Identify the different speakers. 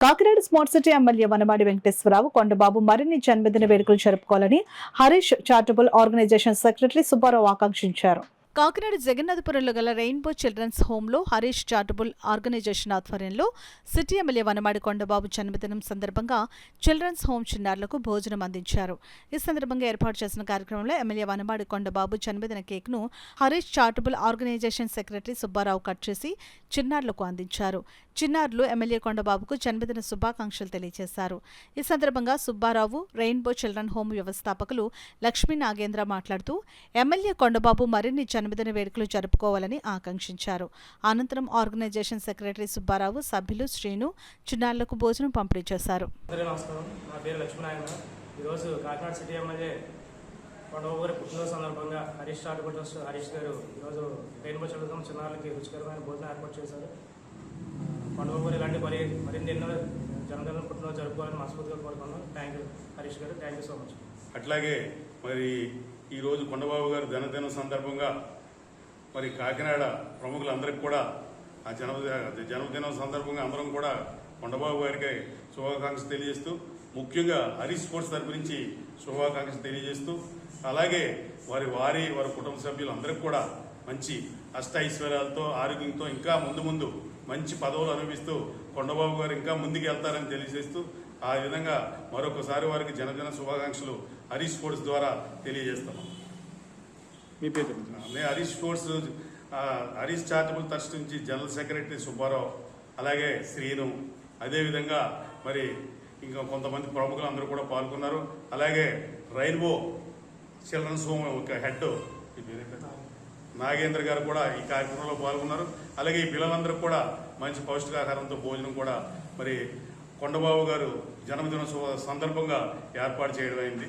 Speaker 1: Kakinada smart city MLA Vanamadi Venkateswara Rao Kondababu మరిన్ని జన్మదిన వేడుకలు జరుపుకోవాలని Harish charitable organisation secretary Subbarao ఆకాంక్షించారు. కాకినాడ జగన్నాథపురంలో గల రెయిన్బో చిల్డ్రన్స్ హోంలో హరీష్ చారిటబుల్ ఆర్గనైజేషన్ ఆధ్వర్యంలో సిటీ ఎమ్మెల్యే వనమాడి కొండబాబు జన్మదినం సందర్భంగా చిల్డ్రన్స్ హోం చిన్నారులకు భోజనం అందించారు. ఈ సందర్భంగా ఏర్పాటు చేసిన కార్యక్రమంలో ఎమ్మెల్యే వనమాడి కొండబాబు జన్మదిన కేక్ను Harish charitable organisation secretary Subbarao cut చేసి చిన్నారులకు అందించారు. చిన్నారులు ఎమ్మెల్యే కొండబాబుకు జన్మదిన శుభాకాంక్షలు తెలియజేశారు. ఈ సందర్భంగా సుబ్బారావు రెయిన్బో చిల్డ్రన్ హోం వ్యవస్థాపకులు లక్ష్మీ నాగేంద్ర మాట్లాడుతూ ఎమ్మెల్యే కొండబాబు మరిన్ని జన్మదిన వేడుకలు జరుపుకోవాలని ఆకాంక్షించారు. అనంతరం ఆర్గనైజేషన్ సెక్రటరీ సుబ్బారావు, సభ్యులు శ్రీను చిన్నారులకు భోజనం పంపిణీ చేశారు.
Speaker 2: కొండబాబు గారి పుట్టినరోజు సందర్భంగా హరీష్ చారిటబుల్ ట్రస్ట్ హరీష్ గారు ఈరోజు రెయిన్బో చిల్డ్రన్ చిన్నారులకి రుచికరమైన భోజనం ఏర్పాటు చేశారు. కొండబాబు గారు ఇలాంటి మరిన్ని ఎన్నో జన్మదిన పుట్టినరోజు జరుపుకోవాలని మనస్ఫూర్తిగా కోరుకున్నాను. థ్యాంక్ యూ హరీష్ గారు, థ్యాంక్ యూ సో మచ్.
Speaker 3: అట్లాగే మరి ఈరోజు కొండబాబు గారు జన్మదినం సందర్భంగా మరి కాకినాడ ప్రముఖులందరికీ కూడా ఆ జన్మదినం సందర్భంగా అందరం కూడా కొండబాబు గారికి శుభాకాంక్షలు తెలియజేస్తూ, ముఖ్యంగా హరీష్ స్పోర్ట్స్ తరపు నుంచి శుభాకాంక్షలు తెలియజేస్తూ, అలాగే వారి కుటుంబ సభ్యులు అందరికీ కూడా మంచి అష్టైశ్వర్యాలతో ఆరోగ్యంతో ఇంకా ముందు మంచి పదవులు అనుభవిస్తూ కొండబాబు గారు ఇంకా ముందుకు వెళ్తారని తెలియజేస్తూ, ఆ విధంగా మరొకసారి వారికి జన్మదిన శుభాకాంక్షలు హరీష్ స్పోర్ట్స్ ద్వారా తెలియజేస్తాము.
Speaker 4: మీ పేరు?
Speaker 3: నేను Harish sports Harish charitable trust నుంచి జనరల్ సెక్రటరీ సుబ్బారావు, అలాగే శ్రీను, అదేవిధంగా మరి ఇంకా కొంతమంది ప్రముఖులు అందరూ కూడా పాల్గొన్నారు. అలాగే రెయిన్బో చిల్డ్రన్స్ హోమ్ ఒక హెడ్ నాగేంద్ర గారు కూడా ఈ కార్యక్రమంలో పాల్గొన్నారు. అలాగే ఈ పిల్లలందరూ కూడా మంచి పౌష్టికాహారంతో భోజనం కూడా మరి కొండబాబు గారు జన్మదిన సందర్భంగా ఏర్పాటు చేయడం అయింది.